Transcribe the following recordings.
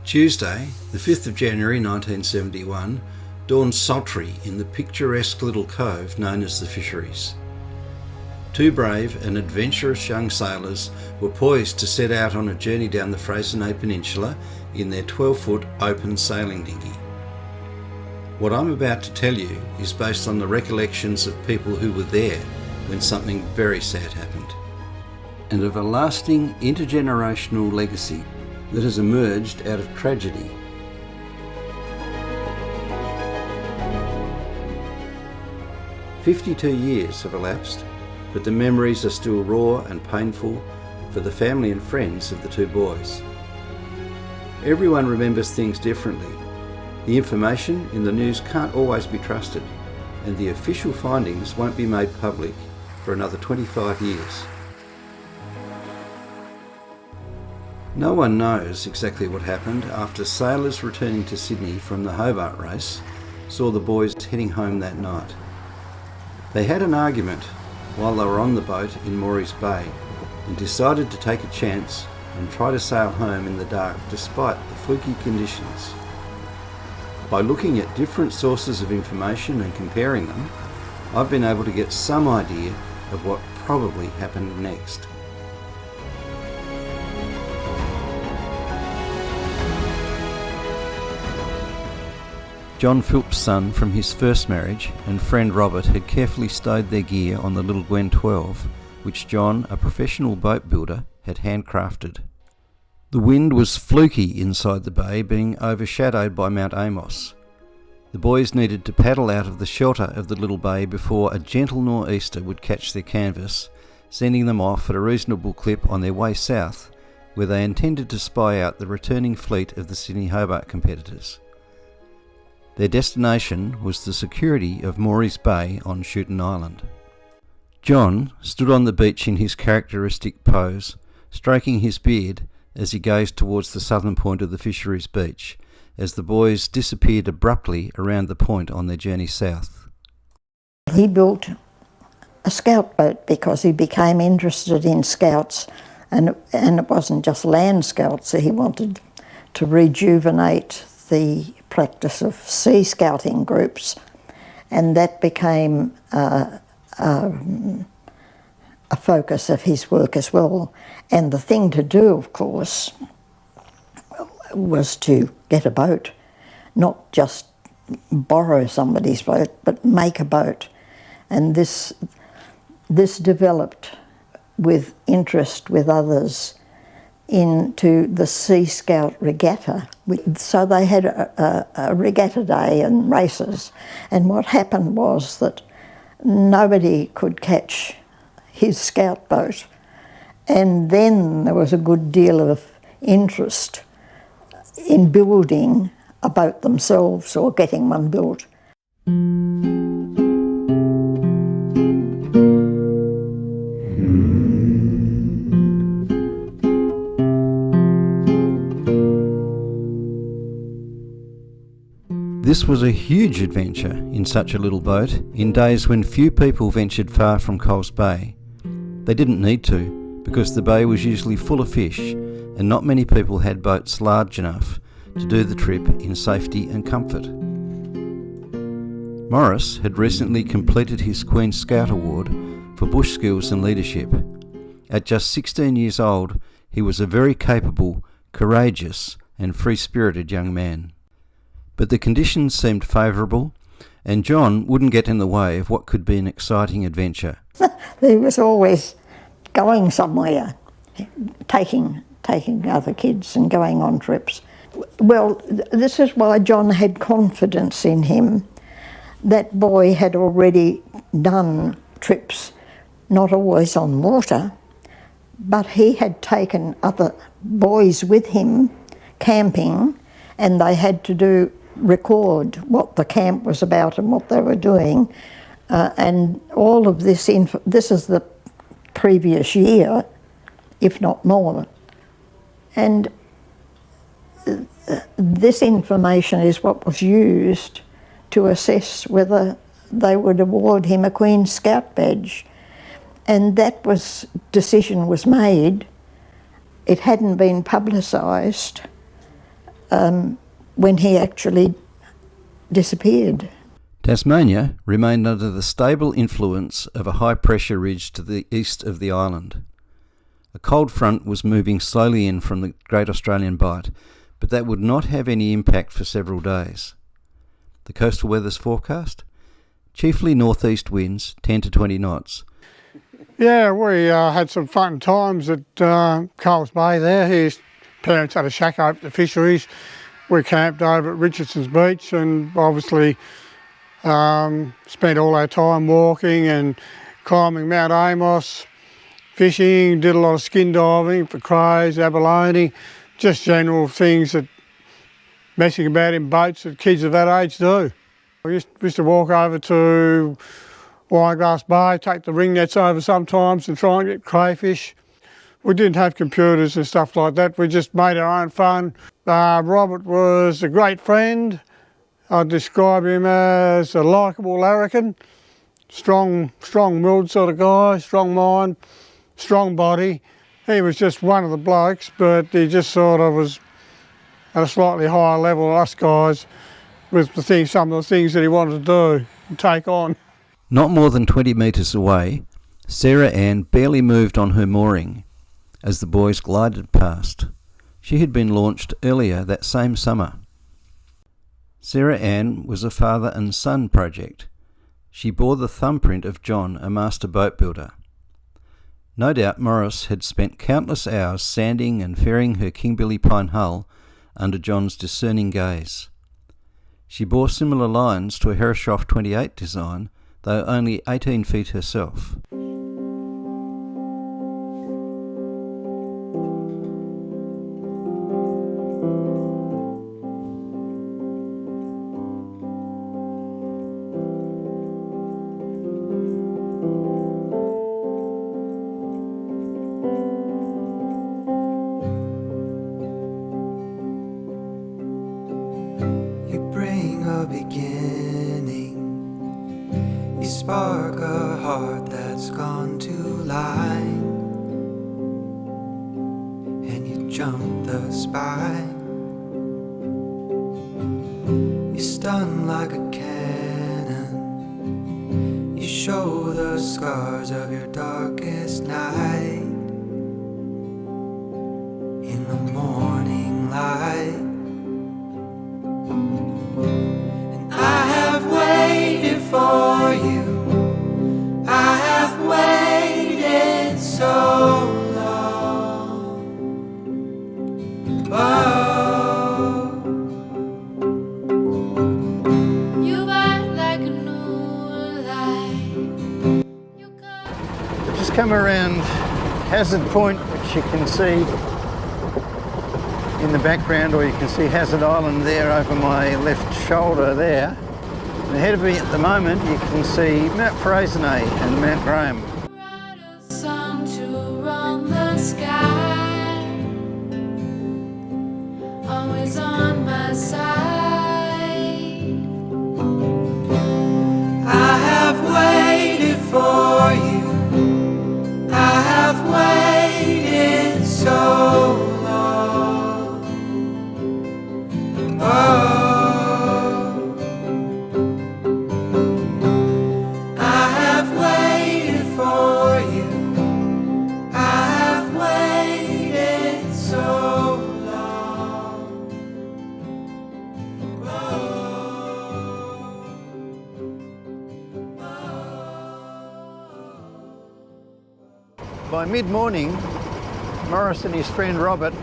Tuesday, the 5th of January 1971, dawned sultry in the picturesque little cove known as the Fisheries. Two brave and adventurous young sailors were poised to set out on a journey down the Freycinet Peninsula in their 12-foot open sailing dinghy. What I'm about to tell you is based on the recollections of people who were there when something very sad happened, and of a lasting intergenerational legacy that has emerged out of tragedy. "52 years have elapsed, but the memories are still raw and painful for the family and friends of the two boys. Everyone remembers things differently. The information in the news can't always be trusted, and the official findings won't be made public for another 25 years. No one knows exactly what happened after sailors returning to Sydney from the Hobart race saw the boys heading home that night. They had an argument while they were on the boat in Morris Bay and decided to take a chance and try to sail home in the dark despite the fluky conditions. By looking at different sources of information and comparing them, I've been able to get some idea of what probably happened next. John Philp's son from his first marriage and friend Robert had carefully stowed their gear on the little Gwen 12, which John, a professional boat builder, had handcrafted. The wind was fluky inside the bay, being overshadowed by Mount Amos. The boys needed to paddle out of the shelter of the little bay before a gentle nor'easter would catch their canvas, sending them off at a reasonable clip on their way south, where they intended to spy out the returning fleet of the Sydney Hobart competitors. Their destination was the security of Morris Bay on Shooten Island. John stood on the beach in his characteristic pose, stroking his beard as he gazed towards the southern point of the Fisheries beach, as the boys disappeared abruptly around the point on their journey south. He built a scout boat because he became interested in scouts, and it wasn't just land scouts. He wanted to rejuvenate the practice of sea scouting groups, and that became a focus of his work as well. And the thing to do, of course, was to get a boat, not just borrow somebody's boat, but make a boat. And this developed with interest with others into the Sea Scout Regatta. So they had a regatta day and races, and what happened was that nobody could catch his scout boat, and then there was a good deal of interest in building a boat themselves or getting one built. This was a huge adventure in such a little boat in days when few people ventured far from Coles Bay. They didn't need to, because the bay was usually full of fish and not many people had boats large enough to do the trip in safety and comfort. Morris had recently completed his Queen's Scout Award for bush skills and leadership. At just 16 years old, he was a very capable, courageous and free-spirited young man. But the conditions seemed favourable, and John wouldn't get in the way of what could be an exciting adventure. He was always going somewhere, taking other kids and going on trips. Well, this is why John had confidence in him. That boy had already done trips, not always on water, but he had taken other boys with him camping, and they had to record what the camp was about and what they were doing, and all of this this is the previous year, if not more, and this information is what was used to assess whether they would award him a Queen's Scout badge, and that decision was made. It hadn't been publicised, when he actually disappeared. Tasmania remained under the stable influence of a high-pressure ridge to the east of the island. A cold front was moving slowly in from the Great Australian Bight, but that would not have any impact for several days. The coastal weather's forecast? Chiefly northeast winds, 10 to 20 knots. Yeah, we had some fun times at Coles Bay there. His parents had a shack over at the fisheries. We camped over at Richardson's Beach and obviously spent all our time walking and climbing Mount Amos, fishing, did a lot of skin diving for crows, abalone, just general things that messing about in boats that kids of that age do. We used to walk over to Wineglass Bay, take the ring nets over sometimes and try and get crayfish. We didn't have computers and stuff like that, we just made our own fun. Robert was a great friend. I'd describe him as a likeable larrikin, strong-willed sort of guy, strong mind, strong body. He was just one of the blokes, but he just sort of was at a slightly higher level than us guys with some of the things that he wanted to do and take on. Not more than 20 metres away, Sarah Ann barely moved on her mooring as the boys glided past. She had been launched earlier that same summer. Sarah Ann was a father and son project. She bore the thumbprint of John, a master boat builder. No doubt Morris had spent countless hours sanding and ferrying her Kingbilly pine hull under John's discerning gaze. She bore similar lines to a Herreshoff 28 design, though only 18 feet herself. Beginning, you spark a heart that's gone to line, and you jump the spine. You stun like a cannon, you show the scars of your darkest night in the morning light. For you, I have waited so long. Oh, you bite like a new light. We've just come around Hazard Point, which you can see in the background, or you can see Hazard Island there over my left shoulder there. And ahead of me at the moment you can see Mount Freycinet and Mount Graham. Sun to run the sky, always on my side. I have waited for you, I have waited so long. Oh, by mid-morning, Morris and his friend Robert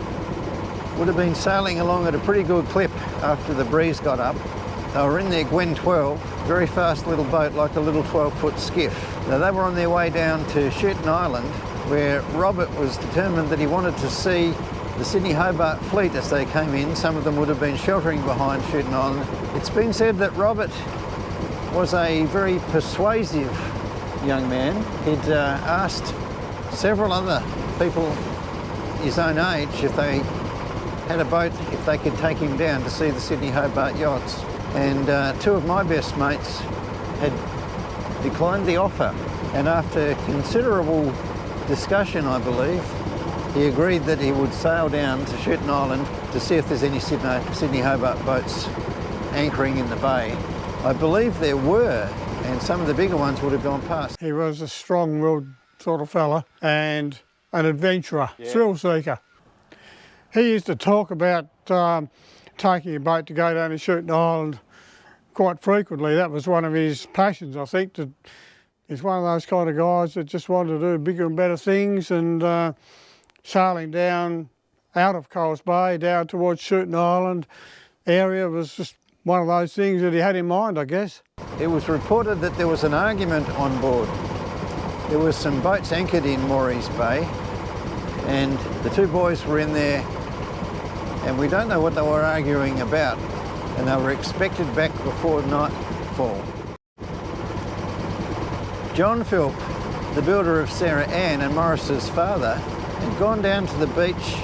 would have been sailing along at a pretty good clip after the breeze got up. They were in their Gwen 12, very fast little boat like a little 12-foot skiff. Now they were on their way down to Shetland Island, where Robert was determined that he wanted to see the Sydney Hobart fleet as they came in. Some of them would have been sheltering behind Shetland Island. It's been said that Robert was a very persuasive young man. He'd asked several other people his own age if they had a boat, if they could take him down to see the Sydney Hobart yachts. And two of my best mates had declined the offer. And after considerable discussion, I believe, he agreed that he would sail down to Shetland Island to see if there's any Sydney Hobart boats anchoring in the bay. I believe there were, and some of the bigger ones would have gone past. He was a strong-willed sort of fella and an adventurer, thrill seeker. He used to talk about taking a boat to go down to Shooting Island quite frequently. That was one of his passions, I think. He's one of those kind of guys that just wanted to do bigger and better things, and sailing down out of Coles Bay down towards Shooting Island area was just one of those things that he had in mind, I guess. It was reported that there was an argument on board. There were some boats anchored in Maurice Bay, and the two boys were in there, and we don't know what they were arguing about, and they were expected back before nightfall. John Philp, the builder of Sarah Ann and Morris's father, had gone down to the beach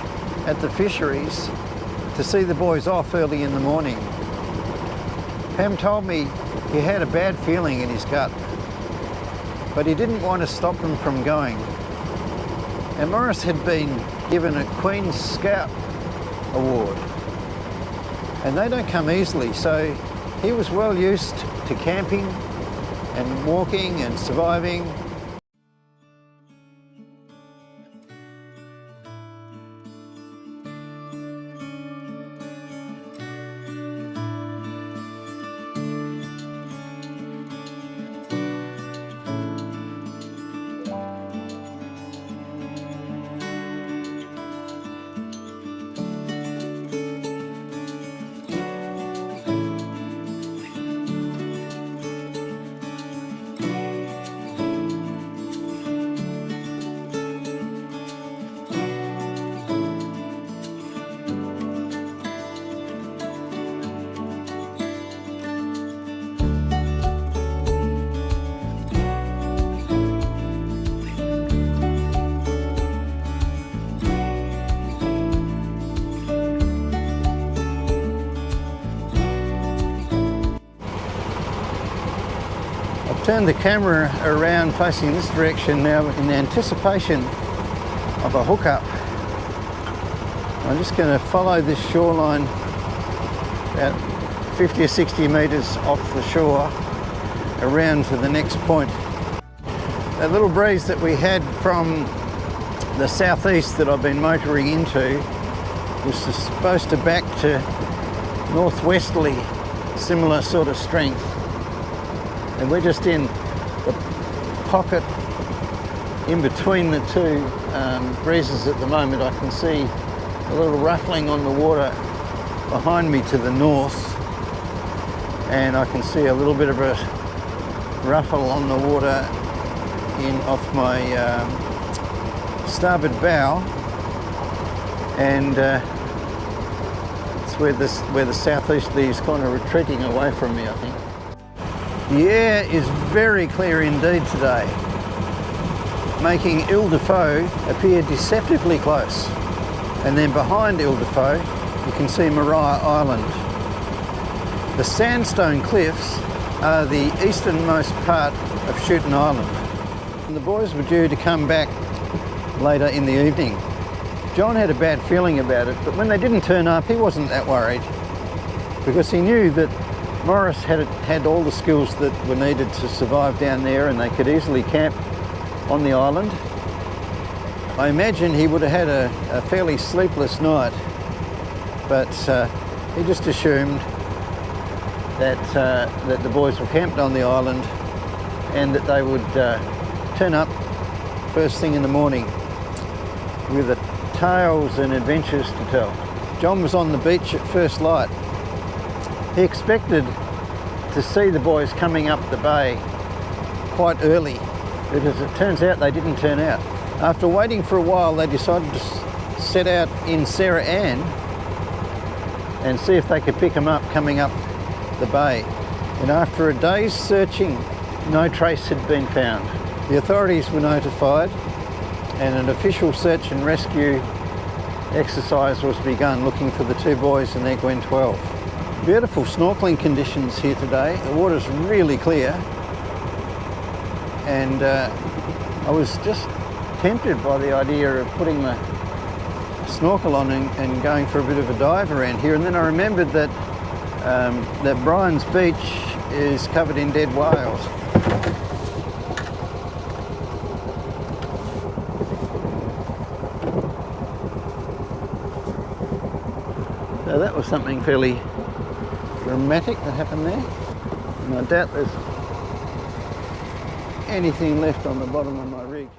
at the fisheries to see the boys off early in the morning. Pam told me he had a bad feeling in his gut, but he didn't want to stop them from going. And Morris had been given a Queen's Scout award, and they don't come easily, so he was well used to camping and walking and surviving. Turn the camera around facing this direction now in anticipation of a hookup. I'm just going to follow this shoreline about 50 or 60 metres off the shore around to the next point. That little breeze that we had from the southeast that I've been motoring into was supposed to back to northwesterly, similar sort of strength. And we're just in the pocket in between the two breezes at the moment. I can see a little ruffling on the water behind me to the north, and I can see a little bit of a ruffle on the water off my starboard bow, and it's where the southeasterly is kind of retreating away from me, I think. The air is very clear indeed today, making Ile de Faux appear deceptively close. And then behind Ile de Faux, you can see Maria Island. The sandstone cliffs are the easternmost part of Shooting Island. And the boys were due to come back later in the evening. John had a bad feeling about it, but when they didn't turn up, he wasn't that worried, because he knew that Morris had all the skills that were needed to survive down there, and they could easily camp on the island. I imagine he would have had a fairly sleepless night, but he just assumed that the boys were camped on the island and that they would turn up first thing in the morning with tales and adventures to tell. John was on the beach at first light. He expected to see the boys coming up the bay quite early, because it turns out they didn't turn out. After waiting for a while, they decided to set out in Sarah Ann and see if they could pick them up coming up the bay. And after a day's searching, no trace had been found. The authorities were notified, and an official search and rescue exercise was begun looking for the two boys and their Gwen 12. Beautiful snorkeling conditions here today. The water's really clear, and I was just tempted by the idea of putting my snorkel on and going for a bit of a dive around here, and then I remembered that that Brian's Beach is covered in dead whales. So that was something fairly dramatic that happened there, and I doubt there's anything left on the bottom of my rig.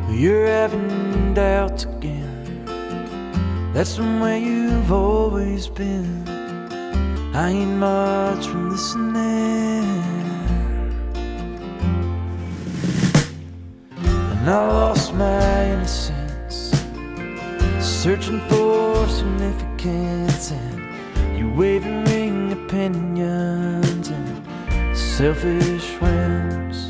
You're having doubts again. That's the way you've always been. I ain't much from listening, and I lost my innocence, searching for significance, and you wavering opinions and selfish whims.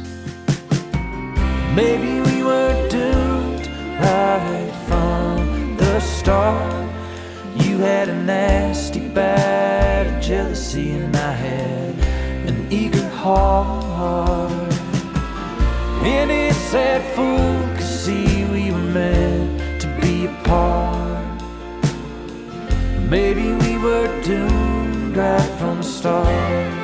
Maybe we were doomed right from the start. You had a nasty bout of jealousy, and I had an eager heart. Any sad fool could see we were meant to be apart. Maybe we were doomed right from the start.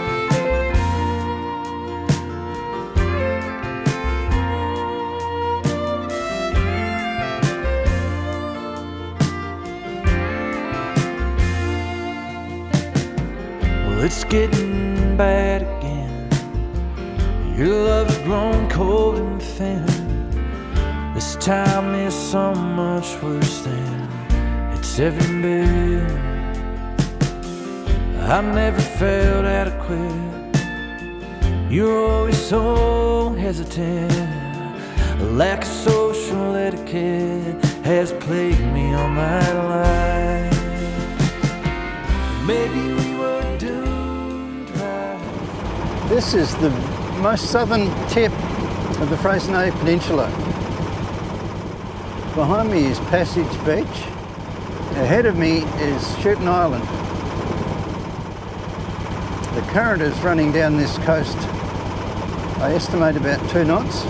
It's getting bad again. Your love's grown cold and thin. This time is so much worse than it's ever been. I've never felt adequate. You're always so hesitant. A lack of social etiquette has plagued me all my life. Maybe we were doomed right. This is the most southern tip of the Freycinet Peninsula. Behind me is Passage Beach. Ahead of me is Shooting Island. The current is running down this coast, I estimate about 2 knots,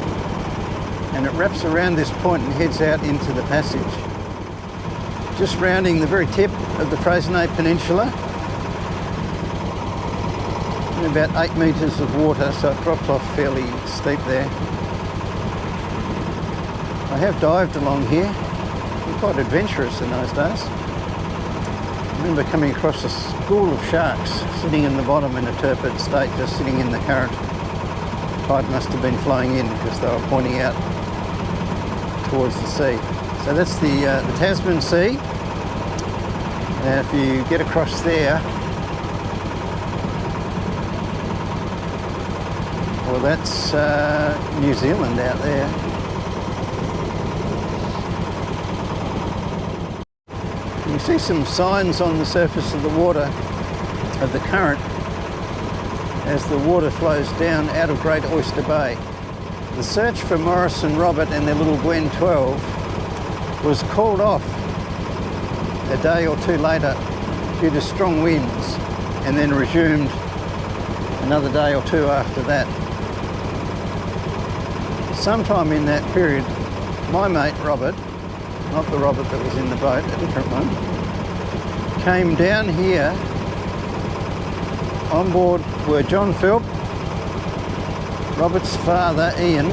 and it wraps around this point and heads out into the passage. Just rounding the very tip of the Freycinet Peninsula, in about 8 metres of water, so it drops off fairly steep there. I have dived along here. We're quite adventurous in those days. I remember coming across a school of sharks sitting in the bottom in a torpid state, just sitting in the current. Tide must have been flowing in because they were pointing out towards the sea. So that's the Tasman Sea. Now if you get across there, well, that's New Zealand out there. You see some signs on the surface of the water of the current as the water flows down out of Great Oyster Bay. The search for Morris and Robert and their little Gwen 12 was called off a day or two later due to strong winds, and then resumed another day or two after that. Sometime in that period, my mate Robert, not the Robert that was in the boat, a different one, came down here. On board were John Philp, Robert's father Ian,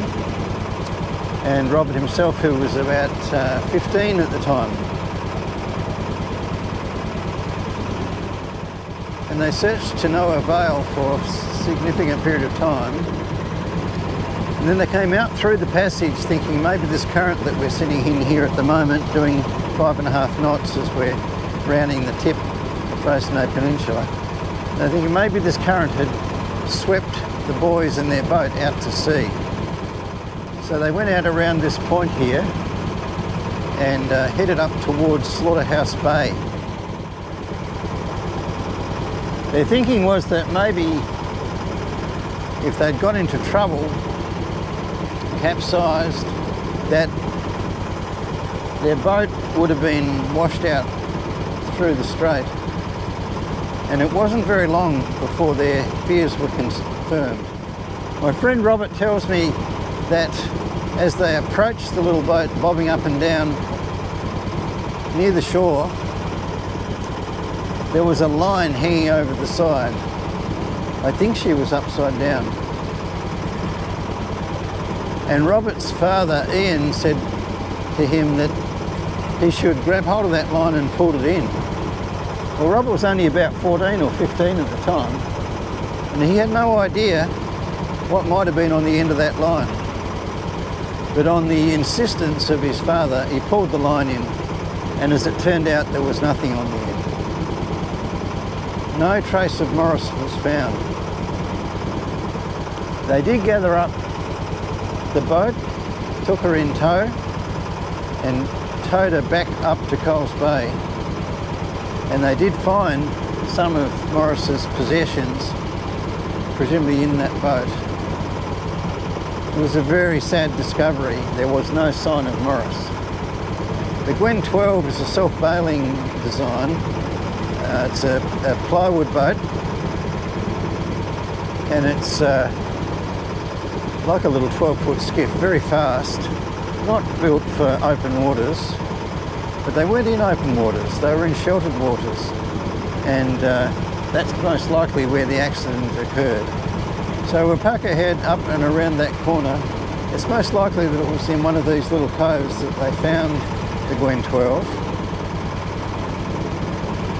and Robert himself, who was about 15 at the time. And they searched to no avail for a significant period of time. And then they came out through the passage thinking maybe this current that we're sitting in here at the moment, doing 5.5 knots as we're rounding the tip of the Freycinet Peninsula, they're thinking maybe this current had swept the boys and their boat out to sea. So they went out around this point here and headed up towards Slaughterhouse Bay. Their thinking was that maybe if they'd got into trouble, capsized, that their boat would have been washed out through the strait. And it wasn't very long before their fears were confirmed. My friend Robert tells me that as they approached the little boat bobbing up and down near the shore, there was a line hanging over the side. I think she was upside down. And Robert's father, Ian, said to him that he should grab hold of that line and pull it in. Well, Robert was only about 14 or 15 at the time, and he had no idea what might have been on the end of that line. But on the insistence of his father, he pulled the line in, and as it turned out, there was nothing on the end. No trace of Morris was found. They did gather up the boat, took her in tow, and towed her back up to Coles Bay. And they did find some of Morris's possessions, presumably in that boat. It was a very sad discovery. There was no sign of Morris. The Gwen 12 is a self-bailing design. It's a plywood boat, and it's like a little 12-foot skiff, very fast, not built for open waters, but they weren't in open waters, they were in sheltered waters, and that's most likely where the accident occurred. So we'll park our head up and around that corner. It's most likely that it was in one of these little coves that they found the Gwen 12.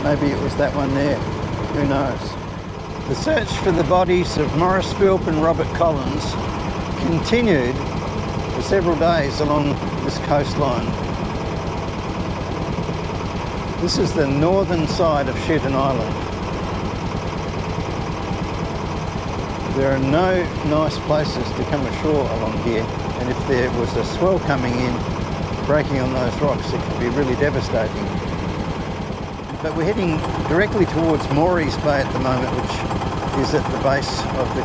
Maybe it was that one there, who knows. The search for the bodies of Morris Philp and Robert Collins continued for several days along this coastline. This is the northern side of Shooten Island. There are no nice places to come ashore along here, and if there was a swell coming in, breaking on those rocks, it could be really devastating. But we're heading directly towards Morris Bay at the moment, which is at the base of the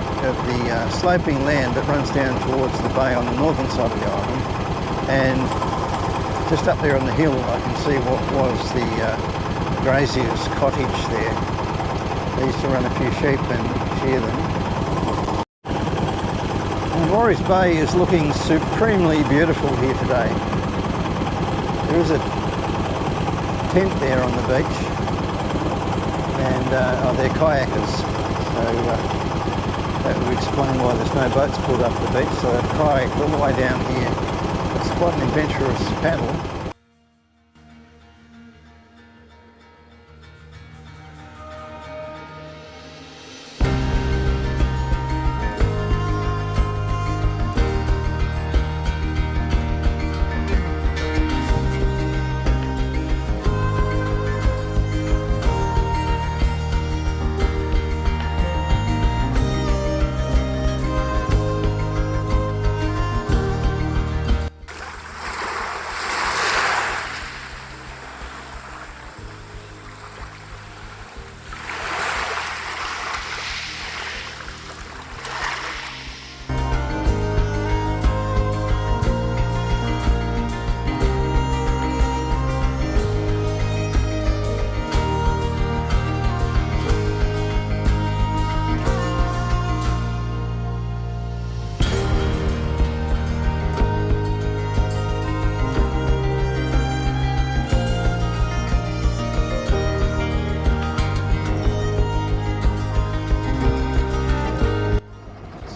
sloping land that runs down towards the bay on the northern side of the island. And just up there on the hill, I can see what was the grazier's cottage there. They used to run a few sheep and shear them. And Morris Bay is looking supremely beautiful here today. There is a tent there on the beach, and they're kayakers, so that would explain why there's no boats pulled up the beach. So they've kayaked all the way down here. It's quite an adventurous paddle.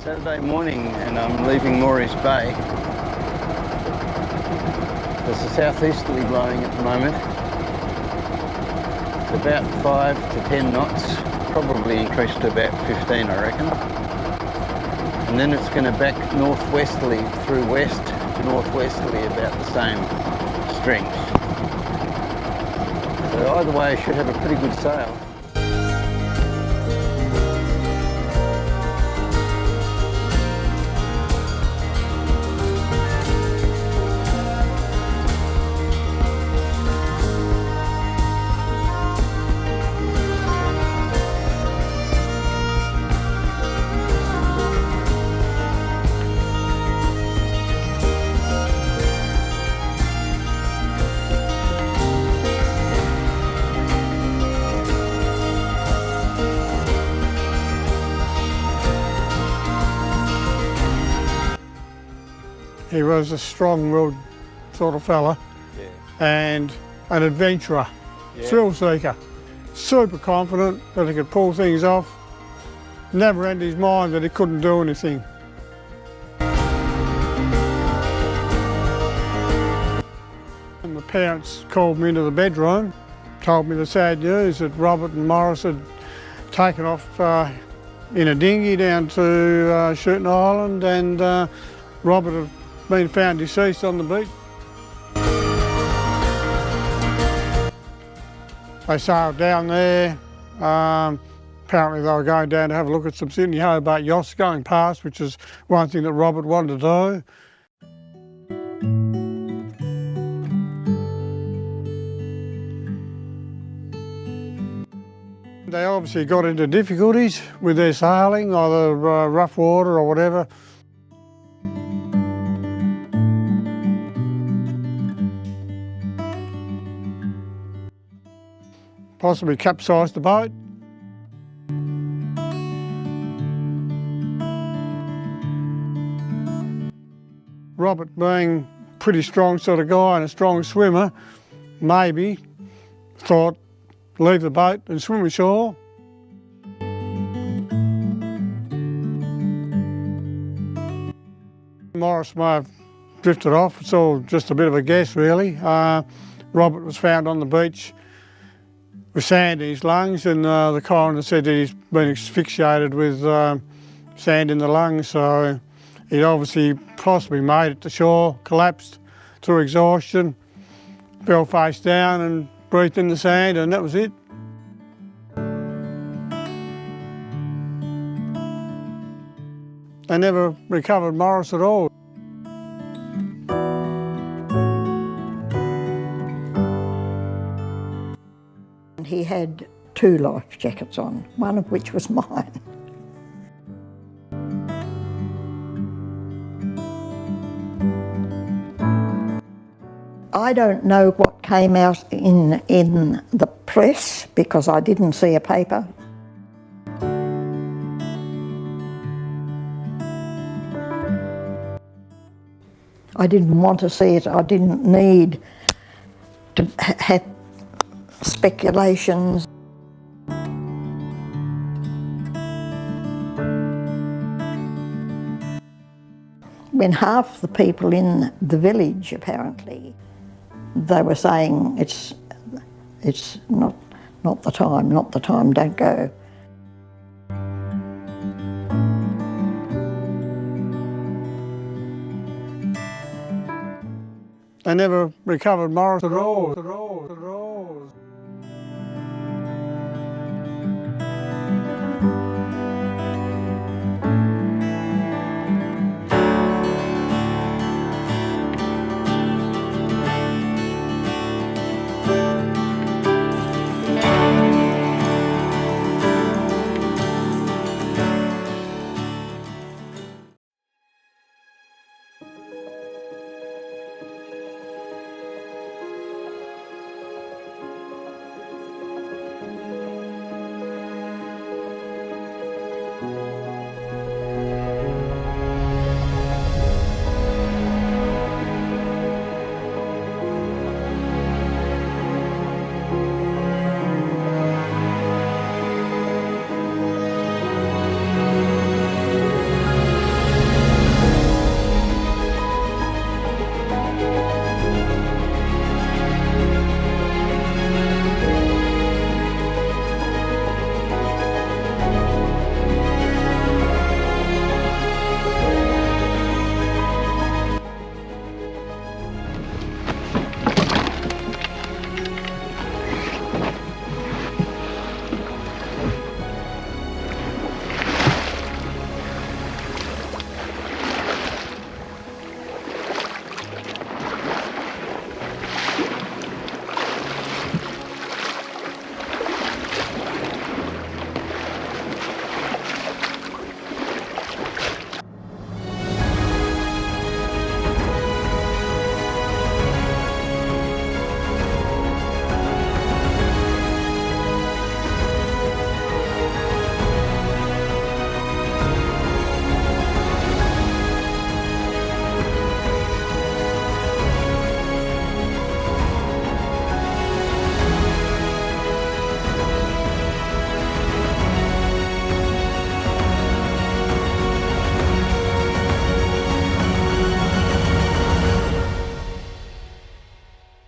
Saturday morning, and I'm leaving Morris Bay. There's a southeasterly blowing at the moment. It's about 5 to 10 knots, probably increased to about 15, I reckon. And then it's going to back northwesterly through west to northwesterly about the same strength. So either way, I should have a pretty good sail. He was a strong-willed sort of fella, and an adventurer, thrill seeker. Super confident that he could pull things off. Never entered his mind that he couldn't do anything. And the parents called me into the bedroom, told me the sad news that Robert and Morris had taken off in a dinghy down to Shooting Island, and Robert had been found deceased on the beach. They sailed down there. Apparently they were going down to have a look at some Sydney Hobart yachts going past, which is one thing that Robert wanted to do. They obviously got into difficulties with their sailing, either rough water or whatever. Possibly capsized the boat. Robert, being a pretty strong sort of guy and a strong swimmer, maybe thought, leave the boat and swim ashore. Morris may have drifted off. It's all just a bit of a guess, really. Robert was found on the beach with sand in his lungs, and the coroner said that he's been asphyxiated with sand in the lungs, so he'd obviously possibly made it to shore, collapsed through exhaustion, fell face down and breathed in the sand, and that was it. They never recovered Morris at all. He had 2 life jackets on, one of which was mine. I don't know what came out in the press because I didn't see a paper. I didn't want to see it. I didn't need to have speculations. When half the people in the village, apparently, they were saying it's not the time, don't go. They never recovered Morris at all.